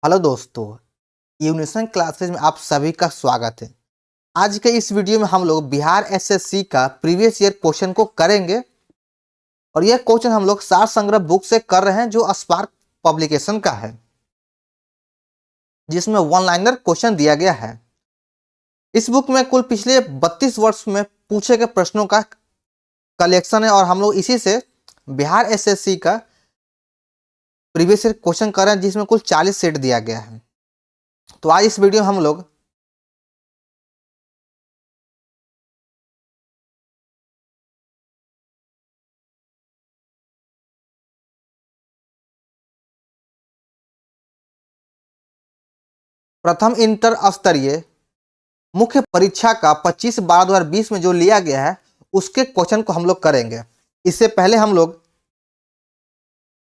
Hello दोस्तों, unison classes में आप सभी का स्वागत है। आज के इस वीडियो में हम लोग बिहार एसएससी का प्रीवियस ईयर क्वेश्चन को करेंगे और यह क्वेश्चन हम लोग सार संग्रह बुक से कर रहे हैं जो स्पार्क पब्लिकेशन का है, जिसमें वन लाइनर क्वेश्चन दिया गया है। इस बुक में कुल पिछले 32 वर्ष में पूछे गए प्रश्नों का कलेक्शन है और हम लोग इसी से बिहार एसएससी का प्रीवियस ईयर क्वेश्चन कर रहे हैं, जिसमें कुल 40 सेट दिया गया है। तो आज इस वीडियो में हम लोग प्रथम इंटर स्तरीय मुख्य परीक्षा का 25/12/2020 में जो लिया गया है उसके क्वेश्चन को हम लोग करेंगे। इससे पहले हम लोग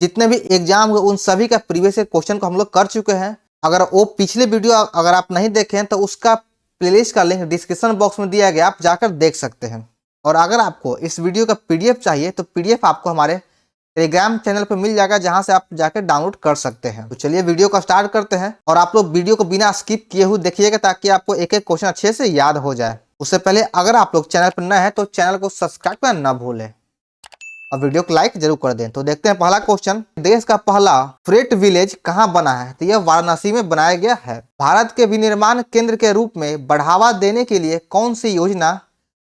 जितने भी एग्जाम हुए उन सभी का प्रीवियस ईयर क्वेश्चन को हम लोग कर चुके हैं। अगर वो पिछले वीडियो अगर आप नहीं देखे हैं तो उसका प्लेलिस्ट का लिंक डिस्क्रिप्शन बॉक्स में दिया गया, आप जाकर देख सकते हैं। और अगर आपको इस वीडियो का पीडीएफ चाहिए तो पीडीएफ आपको हमारे टेलीग्राम चैनल पर मिल जाएगा, जहां से आप जाकर डाउनलोड कर सकते हैं। तो चलिए वीडियो को स्टार्ट करते हैं और आप लोग वीडियो को बिना स्किप किए हुए देखिएगा, ताकि आपको एक एक क्वेश्चन अच्छे से याद हो जाए। उससे पहले अगर आप लोग चैनल पर नए हैं तो चैनल को सब्सक्राइब करना न भूलें और वीडियो को लाइक जरूर कर दें। तो देखते हैं पहला क्वेश्चन, देश का पहला फ्रेट विलेज कहां बना है? तो यह वाराणसी में बनाया गया है। भारत के विनिर्माण केंद्र के रूप में बढ़ावा देने के लिए कौन सी योजना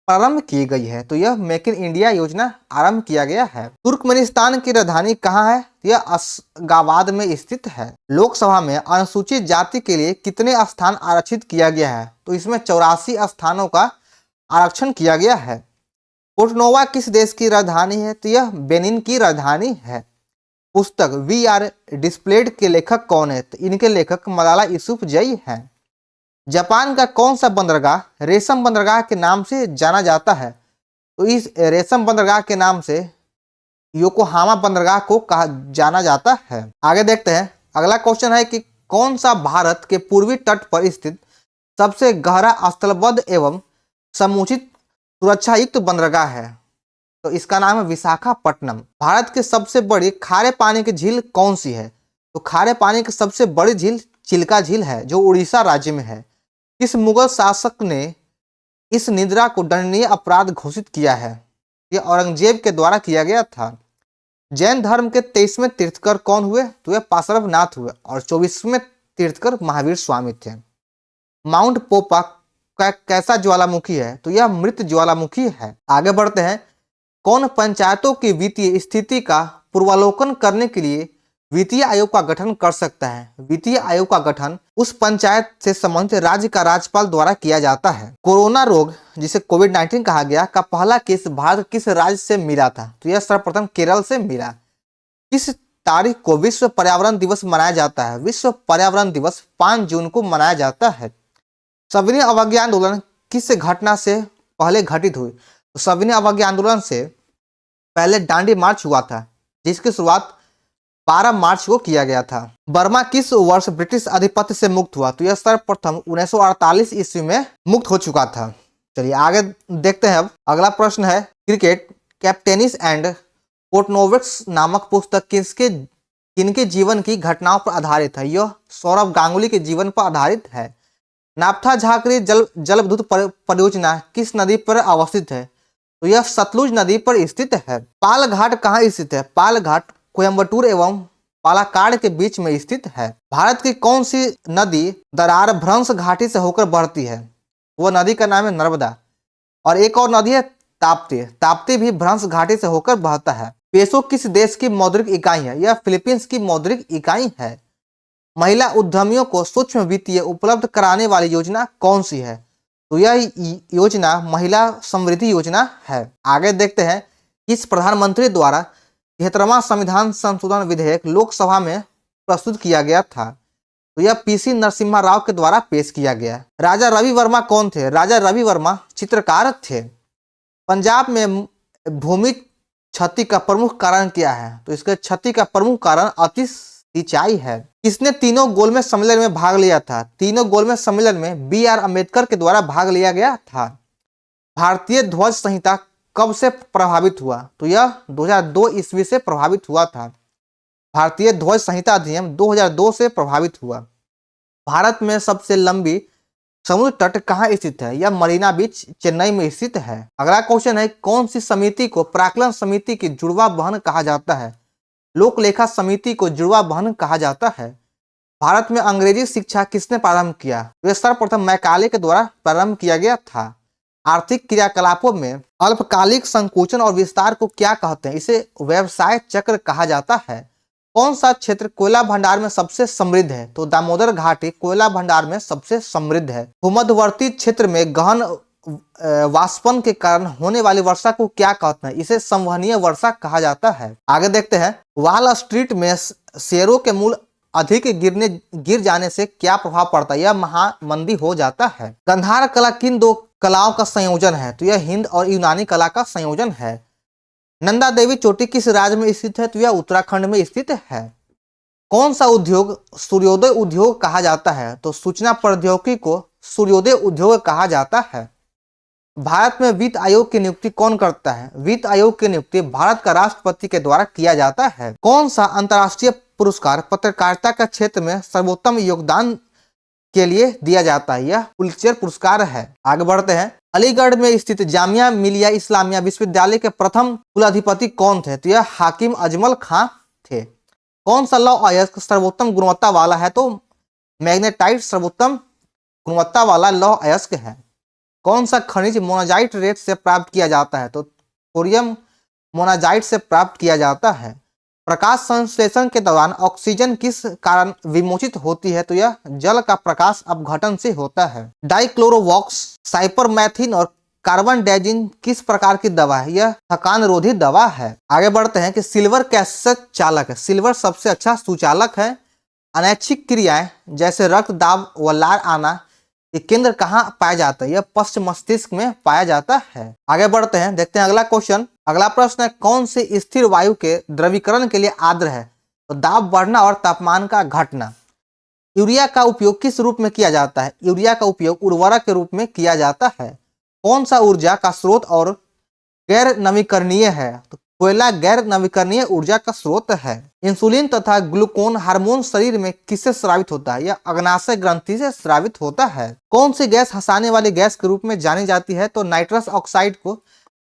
प्रारंभ की गई है? तो यह मेक इन इंडिया योजना आरंभ किया गया है। तुर्कमेनिस्तान की राजधानी कहाँ है? यह अशगाबाद में स्थित है। लोकसभा में अनुसूचित जाति के लिए कितने स्थान आरक्षित किया गया है? तो इसमें 84 स्थानों का आरक्षण किया गया है। पोर्टनोवा किस देश की राजधानी है? तो यह बेनिन की राजधानी है। पुस्तक वी आर डिस्प्लेड के लेखक कौन है? तो इनके लेखक मलाला यूसुफजई हैं। जापान का कौन सा बंदरगाह रेशम बंदरगाह के नाम से जाना जाता है? तो इस रेशम बंदरगाह के नाम से योकोहामा बंदरगाह को कहा जाना जाता है। आगे देखते हैं, अगला क्वेश्चन है कि कौन सा भारत के पूर्वी तट पर स्थित सबसे गहरा स्थलबद्ध एवं समुचित सुरक्षा युक्त बंदरगाह है? तो इसका नाम है विशाखापट्टनम। भारत के सबसे बड़ी खारे पानी की झील कौन सी है? तो खारे पानी की सबसे बड़ी झील चिल्का झील है, जो उड़ीसा राज्य में है। किस मुगल शासक ने इस निद्रा को दंडनीय अपराध घोषित किया है? यह औरंगजेब के द्वारा किया गया था। जैन धर्म के 23वें तीर्थकर कौन हुए? तो यह पार्श्वनाथ हुए और 24वें तीर्थकर महावीर स्वामी थे। माउंट पोपा का कैसा ज्वालामुखी है? तो यह मृत ज्वालामुखी है। आगे बढ़ते हैं, कौन पंचायतों की वित्तीय स्थिति का पूर्वावलोकन करने के लिए वित्तीय आयोग का गठन कर सकता है? वित्तीय आयोग का गठन उस पंचायत से संबंधित राज्य का राज्यपाल द्वारा किया जाता है। कोरोना रोग, जिसे कोविड-19 कहा गया, का पहला केस भारत किस राज्य से मिला था? तो यह सर्वप्रथम केरल से मिला। किस तारीख को विश्व पर्यावरण दिवस मनाया जाता है? विश्व पर्यावरण दिवस 5 जून को मनाया जाता है। सविनय अवज्ञा आंदोलन किस घटना से पहले घटित हुई? तो सविनय अवज्ञा आंदोलन से पहले दांडी मार्च हुआ था, जिसकी शुरुआत 12 मार्च को किया गया था। बर्मा किस वर्ष ब्रिटिश आधिपत्य से मुक्त हुआ? तो यह सर्वप्रथम 1948 ईस्वी में मुक्त हो चुका था। चलिए आगे देखते हैं। अब अगला प्रश्न है, क्रिकेट कैप्टेनिस एंड पोर्टनोविक्स नामक पुस्तक किनके जीवन की घटनाओं पर आधारित है? यह सौरव गांगुली के जीवन पर आधारित है। नाफ्था झाकरी जलविद्युत परियोजना किस नदी पर अवस्थित है? तो यह सतलुज नदी पर स्थित है। पाल घाट कहाँ स्थित है? पाल घाट कोयम्बटूर एवं पालाकाड़ के बीच में स्थित है। भारत की कौन सी नदी दरार भ्रंश घाटी से होकर बढ़ती है? वह नदी का नाम है नर्मदा। और एक और नदी है ताप्ती। ताप्ती भी भ्रंश घाटी से होकर बहता है। पेसो किस देश की मौद्रिक इकाई है? यह फिलीपींस की मौद्रिक इकाई है। महिला उद्यमियों को सूक्ष्म वित्तीय उपलब्ध कराने वाली योजना कौन सी है? तो यह योजना महिला समृद्धि योजना है। आगे देखते हैं, इस प्रधानमंत्री द्वारा 73वां संविधान संशोधन विधेयक लोकसभा में प्रस्तुत किया गया था? तो यह पीसी नरसिम्हा राव के द्वारा पेश किया गया। राजा रवि वर्मा कौन थे? राजा रवि वर्मा चित्रकार थे। पंजाब में भूमि क्षति का प्रमुख कारण क्या है? तो इसके क्षति का प्रमुख कारण अति सिंचाई है। किसने तीनों गोलमेज सम्मेलन में भाग लिया था? तीनों गोलमेज सम्मेलन में BR अम्बेडकर के द्वारा भाग लिया गया था। भारतीय ध्वज संहिता कब से प्रभावित हुआ? तो यह 2002 ईस्वी से प्रभावित हुआ था। भारतीय ध्वज संहिता अधिनियम 2002 से प्रभावित हुआ। भारत में सबसे लंबी समुद्र तट कहाँ स्थित है? यह मरीना बीच चेन्नई में स्थित है। अगला क्वेश्चन है, कौन सी समिति को प्राक्कलन समिति की जुड़वा बहन कहा जाता है? लोक लेखा समिति को जुड़वा बहन कहा जाता है। भारत में अंग्रेजी शिक्षा किसने प्रारंभ किया? यह सर्वप्रथम मैकाले के द्वारा प्रारंभ किया गया था। आर्थिक क्रियाकलापों में अल्पकालिक संकुचन और विस्तार को क्या कहते हैं? इसे व्यवसाय चक्र कहा जाता है। कौन सा क्षेत्र कोयला भंडार में सबसे समृद्ध है? तो दामोदर घाटी कोयला भंडार में सबसे समृद्ध है। भूमध्यवर्ती क्षेत्र में गहन वाष्पन के कारण होने वाली वर्षा को क्या कहते हैं? इसे संवहनीय वर्षा कहा जाता है। आगे देखते हैं, वॉल स्ट्रीट में शेयरों के मूल्य अधिक गिर जाने से क्या प्रभाव पड़ता है? यह महामंदी हो जाता है। गंधार कला किन दो कलाओं का संयोजन है? तो यह हिंद और यूनानी कला का संयोजन है। नंदा देवी चोटी किस राज्य में स्थित है? तो यह उत्तराखंड में स्थित है। कौन सा उद्योग सूर्योदय उद्योग कहा जाता है? तो सूचना प्रौद्योगिकी को सूर्योदय उद्योग कहा जाता है। भारत में वित्त आयोग की नियुक्ति कौन करता है? वित्त आयोग की नियुक्ति भारत का राष्ट्रपति के द्वारा किया जाता है। कौन सा अंतर्राष्ट्रीय पुरस्कार पत्रकारिता के क्षेत्र में सर्वोत्तम योगदान के लिए दिया जाता है? यह पुलित्जर पुरस्कार है। आगे बढ़ते हैं, अलीगढ़ में स्थित जामिया मिलिया इस्लामिया विश्वविद्यालय के प्रथम कुलाधिपति कौन थे? तो यह हाकिम अजमल खां थे। कौन सा लौह अयस्क सर्वोत्तम गुणवत्ता वाला है? तो मैग्नेटाइट सर्वोत्तम गुणवत्ता वाला लौह अयस्क है। कौन सा खनिज मोनाजाइट रेत से प्राप्त किया जाता है? तो थोरियम मोनाजाइट से प्राप्त किया जाता है। प्रकाश संश्लेषण के दौरान ऑक्सीजन किस कारण विमोचित होती है? तो यह जल का प्रकाश अपघटन से होता है। डाइक्लोरोवॉक्स, साइपरमेथ्रिन और कार्बन डाइजिन किस प्रकार की दवा है? यह थकान रोधी दवा है। आगे बढ़ते हैं कि सिल्वर कैसे चालक है? सिल्वर सबसे अच्छा सुचालक है। अनैच्छिक क्रियाएं जैसे रक्त दाब व लार आना ये केंद्र कहाँ पाया जाता है? यह पश्चिम मस्तिष्क में पाया जाता है। आगे बढ़ते हैं, देखते हैं अगला क्वेश्चन। अगला प्रश्न है, कौन से स्थिर वायु के द्रवीकरण के लिए आर्द्र है? तो दाब बढ़ना और तापमान का घटना। यूरिया का उपयोग किस रूप में किया जाता है? यूरिया का उपयोग उर्वरक के रूप में किया जाता है। कौन सा ऊर्जा का स्रोत और गैर नवीकरणीय है? तो कोयला गैर नवीकरणीय ऊर्जा का स्रोत है। इंसुलिन तथा ग्लूकोन हार्मोन शरीर में किससे स्रावित होता है? यह अग्नाशय ग्रंथि से स्रावित होता है। कौन सी गैस हंसाने वाली गैस के रूप में जानी जाती है? तो नाइट्रस ऑक्साइड को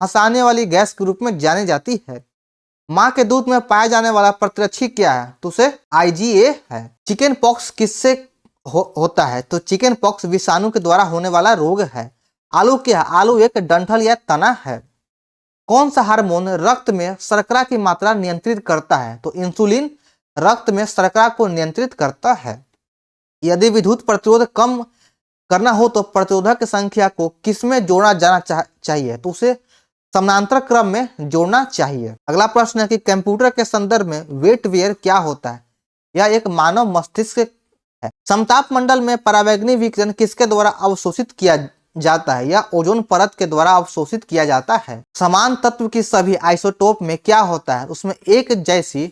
हंसाने वाली गैस के रूप में जानी जाती है। माँ के दूध में पाया जाने वाला प्रतिरक्षी क्या है? तो उसे IgA है। चिकन पॉक्स किससे होता है? तो चिकन पॉक्स विषाणु के द्वारा होने वाला रोग है। आलू क्या है? आलू एक डंठल या तना है। कौन सा हार्मोन रक्त में शर्करा की मात्रा नियंत्रित करता है? तो इंसुलिन रक्त में शर्करा को नियंत्रित करता है। यदि विद्युत प्रतिरोध कम करना हो तो प्रतिरोधक की संख्या को किसमें जोड़ा जाना चाहिए? तो उसे समानांतर क्रम में जोड़ना चाहिए। अगला प्रश्न है कि कंप्यूटर के संदर्भ में वेटवेयर क्या होता है? यह एक मानव मस्तिष्क है। समताप मंडल में परावैंगनी विकिरण किसके द्वारा अवशोषित किया जाता है? यह ओजोन परत के द्वारा अवशोषित किया जाता है। समान तत्व की सभी आइसोटोप में क्या होता है? उसमें एक जैसी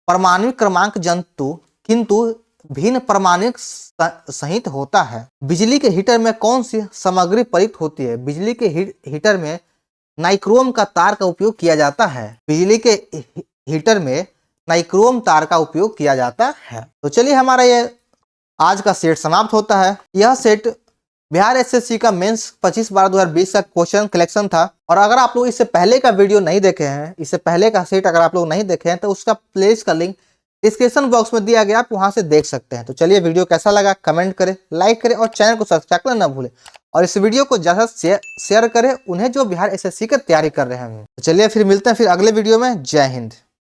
परमाणुक क्रमांक जंतु किंतु भिन्न परमाणुक सहित होता है। बिजली के हीटर में कौन सी सामग्री प्रयुक्त होती है? बिजली के हीटर में नाइक्रोम का तार का उपयोग किया जाता है। बिजली के हीटर में नाइक्रोम तार का उपयोग किया जाता है। तो चलिए हमारा ये आज का सेट समाप्त होता है। यह सेट बिहार SSC का मेंस 25/12/2020 का क्वेश्चन कलेक्शन था। और अगर आप लोग इससे पहले का वीडियो नहीं देखे हैं, इससे पहले का सेट अगर आप लोग नहीं देखे हैं तो उसका प्लेलिस्ट का लिंक डिस्क्रिप्शन बॉक्स में दिया गया, आप वहां से देख सकते हैं। तो चलिए वीडियो कैसा लगा कमेंट करें, लाइक करें और चैनल को सब्सक्राइब करना ना भूलें। और इस वीडियो को ज़्यादा शेयर करें उन्हें जो बिहार SSC की तैयारी कर रहे हैं। तो चलिए फिर मिलते हैं फिर अगले वीडियो में। जय हिंद।